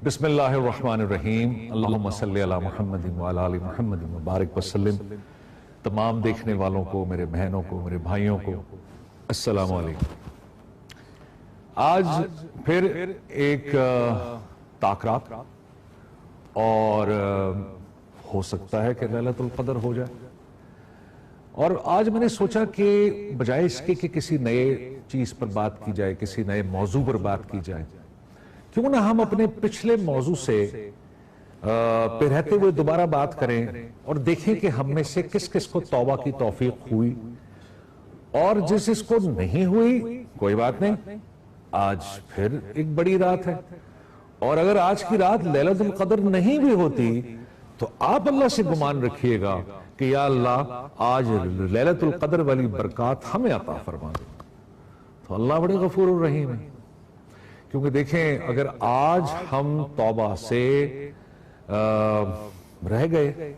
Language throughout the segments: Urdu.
بسم اللہ الرحمن الرحیم اللہم صلی علی محمد وعلی آل محمد مبارک وسلم۔ تمام دیکھنے والوں کو، میرے بہنوں کو، میرے بھائیوں کو السلام علیکم۔ آج پھر ایک تاکرات اور ہو سکتا ہے کہ لیلۃ القدر ہو جائے، اور آج میں نے سوچا کہ بجائے اس کے کہ کسی نئے چیز پر بات کی جائے، کسی نئے موضوع پر بات کی جائے، کیوں نہ ہم اپنے پچھلے موضوع سے پہ رہتے ہوئے دوبارہ بات کریں اور دیکھیں کہ ہم میں سے کس کس کو توبہ کی توفیق ہوئی، اور جس کو نہیں ہوئی کوئی بات نہیں، آج پھر ایک بڑی رات ہے۔ اور اگر آج کی رات لیلۃ القدر نہیں بھی ہوتی تو آپ اللہ سے گمان رکھیے گا کہ یا اللہ آج لیلۃ القدر والی برکات ہمیں عطا فرما دے، تو اللہ بڑے غفور الرحیم ہے۔ کیونکہ دیکھیں، اگر آج ہم توبہ سے رہ گئے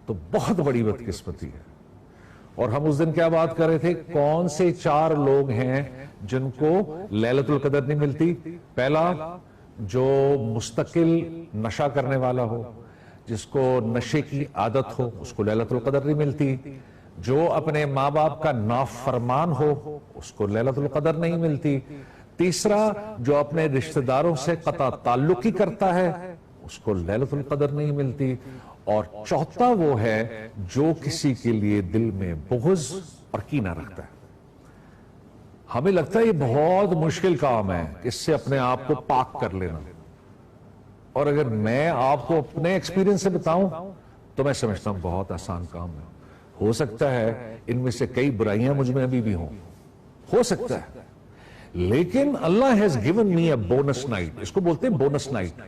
تو بہت بڑی بدقسمتی ہے۔ اور ہم اس دن کیا بات کر رہے تھے؟ کون سے 4 لوگ ہیں جن کو لیلۃ القدر نہیں ملتی؟ پہلا، جو مستقل نشہ کرنے والا ہو، جس کو نشے کی عادت ہو، اس کو لیلۃ القدر نہیں ملتی۔ جو اپنے ماں باپ کا نافرمان ہو، اس کو لیلۃ القدر نہیں ملتی۔ تیسرا، جو اپنے رشتہ داروں سے قطع تعلقی کرتا ہے، اس کو لیلۃ القدر نہیں ملتی۔ اور چوتھا وہ ہے جو کسی کے لیے دل میں بغض اور کینہ رکھتا ہے۔ ہمیں لگتا ہے یہ بہت مشکل کام ہے، اس سے اپنے آپ کو پاک کر لینا، اور اگر میں آپ کو اپنے ایکسپیرینس سے بتاؤں تو میں سمجھتا ہوں بہت آسان کام ہے۔ ہو سکتا ہے ان میں سے کئی برائیاں مجھ میں ابھی بھی ہوں، ہو سکتا ہے، لیکن اللہ has given me a bonus night۔ اس کو بولتے ہیں بونس نائٹ۔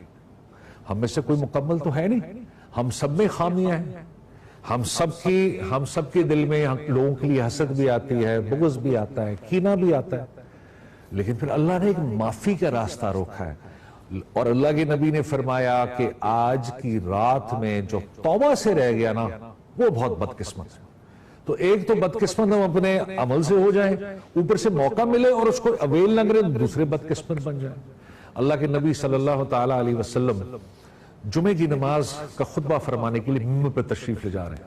ہم میں سے کوئی مکمل تو ہے نہیں، ہم سب میں خامیاں ہیں، ہم سب کے دل میں لوگوں کے لیے حسد بھی آتی ہے، بغض بھی آتا ہے، کینہ بھی آتا ہے، لیکن پھر اللہ نے ایک معافی کا راستہ روکا ہے۔ اور اللہ کے نبی نے فرمایا کہ آج کی رات میں جو توبہ سے رہ گیا نا، وہ بہت بدقسمت ہے۔ تو ایک تو بدقسمت ہم اپنے عمل سے ہو جائیں، اوپر سے موقع ملے اور اس کو اویل نہ کریں، دوسرے بدقسمت بن جائیں۔ اللہ کے نبی صلی اللہ تعالی علیہ وسلم جمعے کی نماز کا خطبہ فرمانے کے لیے ممبر پر تشریف لے جا رہے ہیں،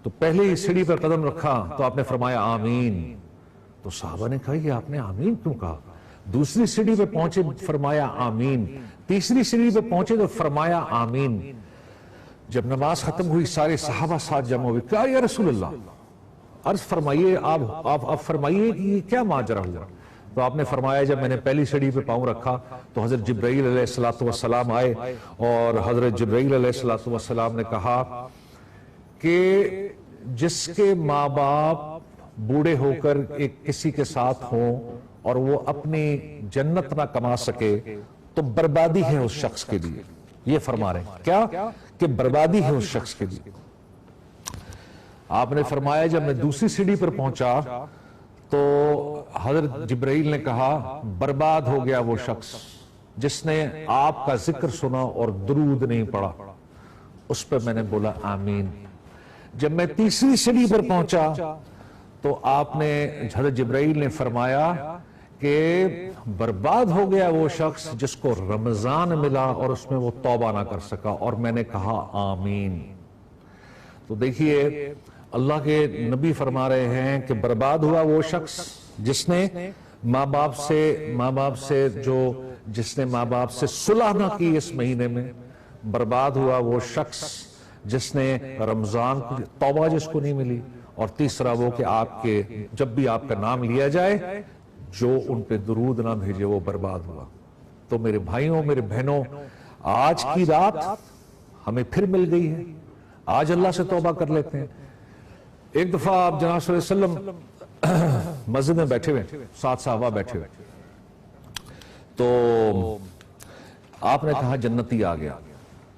تو پہلے ہی سیڑھی پر قدم رکھا تو آپ نے فرمایا آمین۔ تو صحابہ نے کہا یہ آپ نے آمین کیوں کہا؟ دوسری سیڑھی پہ پہنچے فرمایا آمین، تیسری سیڑھی پہ پہنچے تو فرمایا آمین۔ جب نماز ختم ہوئی سارے صحابہ ساتھ جمع ہوئے، کہا یا رسول اللہ عرض فرمائیے، آپ فرمائیے کہ یہ کیا ماجرا ہوا؟ تو آپ نے فرمایا جب میں نے پہلی سیڑھی پہ پاؤں رکھا تو حضرت جبرائیل علیہ السلام آئے، اور حضرت جبرائیل علیہ السلام نے کہا کہ جس کے ماں باپ بوڑھے ہو کر کسی کے ساتھ ہوں اور وہ اپنی جنت نہ کما سکے تو بربادی ہے اس شخص کے لیے۔ یہ فرما رہے ہیں کیا کہ بربادی ہے اس شخص کے لیے۔ آپ نے فرمایا جب میں دوسری سیڑھی پر پہنچا تو حضرت جبرائیل نے کہا برباد ہو گیا وہ شخص جس نے آپ کا ذکر سنا اور درود نہیں پڑھا۔ اس پر میں نے بولا آمین۔ جب میں تیسری سیڑھی پر پہنچا تو آپ نے حضرت جبرائیل نے فرمایا کہ برباد ہو گیا وہ شخص جس کو رمضان ملا اور اس میں وہ توبہ نہ کر سکا، اور میں نے کہا آمین۔ تو دیکھیے اللہ کے نبی فرما رہے ہیں کہ برباد ہوا وہ شخص جس نے ماں باپ سے صلح نہ کی اس مہینے میں، برباد ہوا وہ شخص جس نے رمضان توبہ جس کو نہیں ملی، اور تیسرا وہ کہ جب بھی آپ کا نام لیا جائے جو ان پہ درود نہ بھیجے وہ برباد ہوا۔ تو میرے بھائیوں، میرے بہنوں، آج کی رات ہمیں پھر مل گئی ہے، آج اللہ سے توبہ کر لیتے ہیں۔ ایک دفعہ آپ جناب صلی اللہ علیہ وسلم مسجد میں بیٹھے ہوئے، 7 صحابہ بیٹھے ہوئے، تو آپ نے کہا جنتی آ گیا۔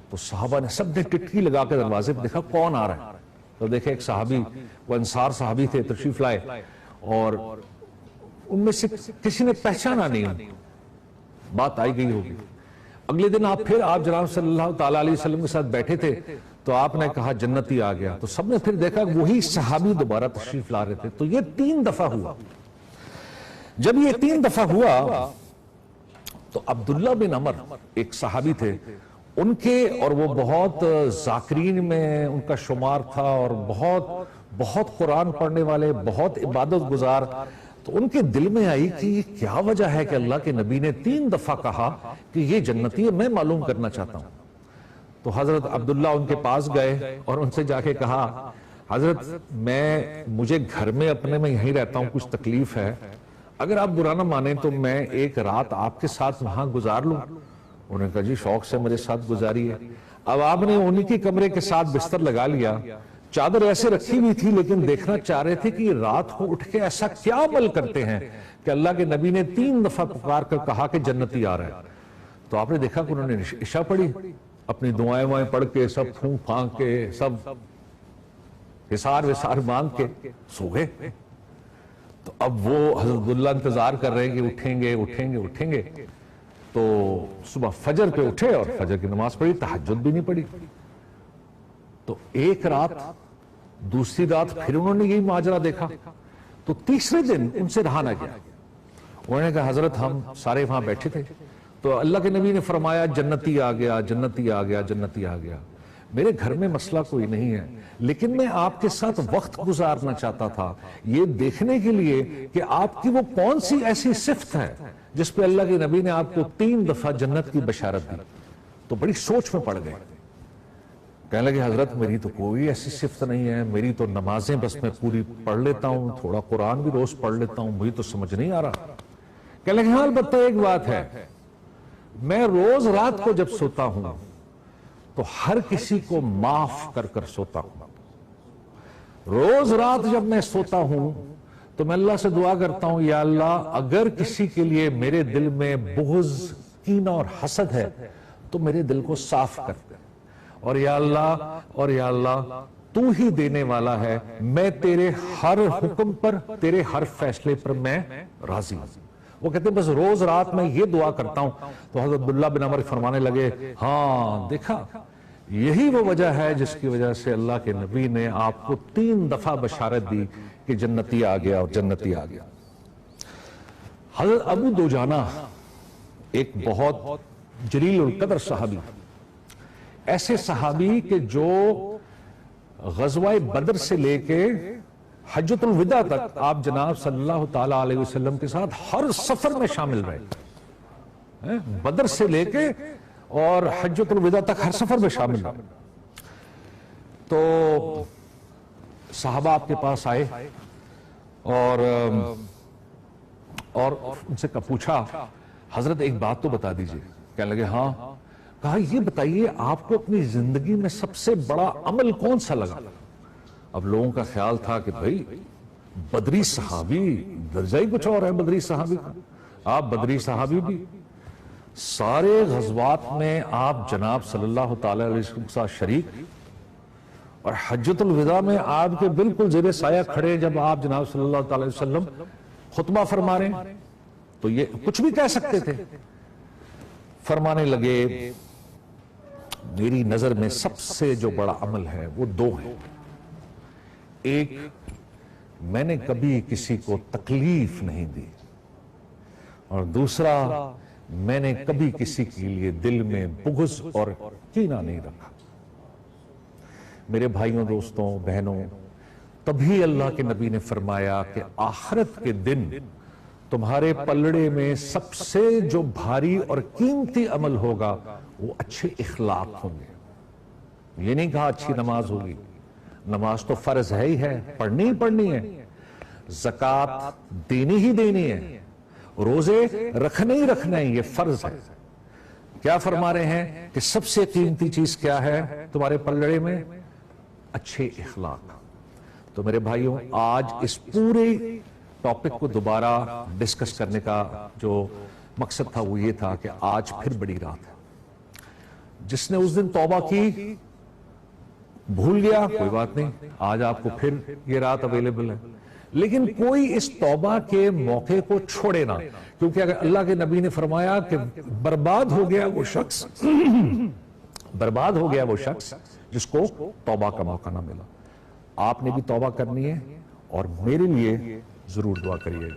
تو صحابہ نے سب نے ٹٹکی لگا کے دروازے پہ دیکھا کون آ رہا ہے، تو دیکھے ایک صحابی، وہ انصار صحابی تھے، تشریف لائے، اور ان میں سے کسی نے پہچانا نہیں، بات آئی گئی ہوگی۔ اگلے دن آپ جناب صلی اللہ تعالیٰ علیہ وسلم کے ساتھ بیٹھے تھے تو آپ نے کہا جنتی آ گیا، تو سب نے پھر دیکھا وہی صحابی دوبارہ تشریف لا رہے تھے۔ تو یہ 3 دفعہ ہوا۔ جب یہ 3 دفعہ ہوا تو عبداللہ بن عمر ایک صحابی تھے، ان کے، اور وہ بہت ذاکرین میں ان کا شمار تھا، اور بہت قرآن پڑھنے والے، بہت عبادت گزار. تو ان کے دل میں آئی کہ یہ کیا وجہ ہے کہ اللہ کے نبی نے 3 دفعہ کہا کہ یہ جنتی ہے، میں معلوم کرنا چاہتا ہوں. تو حضرت عبداللہ ان کے پاس گئے اور ان سے جا کے کہا، حضرت مجھے گھر میں اپنے میں یہیں رہتا ہوں، کچھ تکلیف ہے، اگر آپ برا نہ مانیں تو میں ایک رات آپ کے ساتھ وہاں گزار لوں. انہوں نے کہا جی شوق سے میرے ساتھ گزاری ہے. اب آپ نے انہی کی کمرے کے ساتھ بستر لگا لیا، چادر ایسے رکھی ہوئی تھی، لیکن دیکھنا چاہ رہے تھے کہ یہ رات کو اٹھ کے ایسا کیا عمل کرتے ہیں کہ اللہ کے نبی نے 3 دفعہ پکار کر کہا کہ جنتی آ رہا ہے. تو آپ نے دیکھا کہ انہوں نے عشاء پڑھی، اپنی دعائیں وائیں پڑھ کے، سب پھونک پھانک کے، سب حصار وصار باندھ کے سو گئے. تو اب وہ حضرت عبداللہ انتظار کر رہے ہیں کہ اٹھیں گے. تو صبح فجر پہ اٹھے اور فجر کی نماز پڑھی، تہجد بھی نہیں پڑھی. تو ایک رات، دوسری رات پھر انہوں نے یہی ماجرا دیکھا. تو تیسرے دن ان سے رہا نہ گیا. انہوں نے کہا حضرت ہم سارے وہاں بیٹھے تھے تو اللہ کے نبی نے فرمایا جنتی آ گیا، جنتی آ گیا، جنتی آ گیا. میرے گھر میں مسئلہ کوئی نہیں ہے، لیکن میں آپ کے ساتھ وقت گزارنا چاہتا تھا یہ دیکھنے کے لیے کہ آپ کی وہ کون سی ایسی صفت ہے جس پہ اللہ کے نبی نے آپ کو 3 دفعہ جنت کی بشارت دی. تو بڑی سوچ میں پڑ گئے. کہنے لگے حضرت میری تو کوئی ایسی صفت نہیں ہے، میری تو نمازیں بس میں پوری پڑھ لیتا ہوں، تھوڑا قرآن بھی روز پڑھ لیتا ہوں، مجھے تو سمجھ نہیں آ رہا. کہنے لگے ہاں البتہ ایک بات ہے، میں روز رات کو جب سوتا ہوں تو ہر کسی کو معاف کر کر سوتا ہوں. روز رات جب میں سوتا ہوں تو میں اللہ سے دعا کرتا ہوں یا اللہ اگر کسی کے لیے میرے دل میں بغض، کینہ اور حسد ہے تو میرے دل کو صاف کر دے، اور یا اللہ تو ہی دینے والا ہے، میں تیرے ہر حکم پر، تیرے ہر فیصلے پر میں راضی ہوں. وہ کہتے ہیں بس روز رات میں یہ دعا کرتا ہوں. تو حضرت عبداللہ بن عمر فرمانے لگے ہاں دیکھا یہی وہ وجہ ہے جس کی وجہ سے اللہ کے نبی نے آپ کو 3 دفعہ بشارت دی کہ جنتی آ گیا اور جنتی آ گیا. حضرت ابو دوجانہ ایک بہت جلیل القدر صحابی، ایسے صحابی کہ جو غزوہ بدر سے لے کے حجۃ الوداع تک آپ جناب صلی اللہ تعالیٰ علیہ وسلم کے ساتھ ہر سفر میں شامل رہے. بدر سے لے کے اور حجۃ الوداع تک ہر سفر میں شامل رہے. تو صحابہ آپ کے پاس آئے اور ان سے پوچھا حضرت ایک بات تو بتا دیجئے. کہنے لگے ہاں. کہا یہ بتائیے آپ کو اپنی زندگی میں سب سے بڑا عمل کون سا لگا؟ اب لوگوں کا خیال تھا کہ بھئی بدری صحابی، درجہ ہی کچھ اور ہے بدری صحابی کا. آپ بدری صحابی بھی، سارے غزوات میں آپ جناب صلی اللہ تعالی علیہ وسلم کے ساتھ شریک، اور حجۃ الوداع میں آپ کے بالکل زیر سایہ کھڑے جب آپ جناب صلی اللہ تعالی علیہ وسلم خطبہ فرما رہے ہیں تو یہ کچھ بھی کہہ سکتے تھے. فرمانے لگے میری نظر میں سب سے جو بڑا عمل ہے وہ 2 ہیں. ایک، میں نے کبھی کسی کو تکلیف نہیں دی، اور دوسرا میں نے کبھی کسی کے لیے دل میں بغض اور کینہ نہیں رکھا. میرے بھائیوں، دوستوں، بہنوں، تبھی اللہ کے نبی نے فرمایا کہ آخرت کے دن تمہارے پلڑے میں سب سے جو بھاری اور قیمتی عمل ہوگا وہ اچھے اخلاق ہوں گے. یہ نہیں کہا اچھی نماز ہوگی، نماز تو فرض ہے ہی ہے، پڑھنی ہی پڑھنی ہے، زکوٰۃ دینی ہی دینی ہے، روزے رکھنے ہی رکھنے ہیں، یہ فرض ہے. کیا فرما رہے ہیں کہ سب سے قیمتی چیز کیا ہے تمہارے پلڑے میں؟ اچھے اخلاق. تو میرے بھائیوں، آج اس پورے ٹاپک کو دوبارہ ڈسکس کرنے کا جو مقصد تھا وہ یہ تھا کہ آج پھر بڑی رات ہے. جس نے اس دن توبہ کی بھول گیا کوئی بات نہیں، آج آپ کو پھر یہ رات اویلیبل ہے. لیکن کوئی اس توبہ کے موقع کو چھوڑے نہ، کیونکہ اگر اللہ کے نبی نے فرمایا کہ برباد ہو گیا وہ شخص جس کو توبہ کا موقع نہ ملا. آپ نے بھی توبہ کرنی ہے اور میرے لیے ضرور دعا کریے.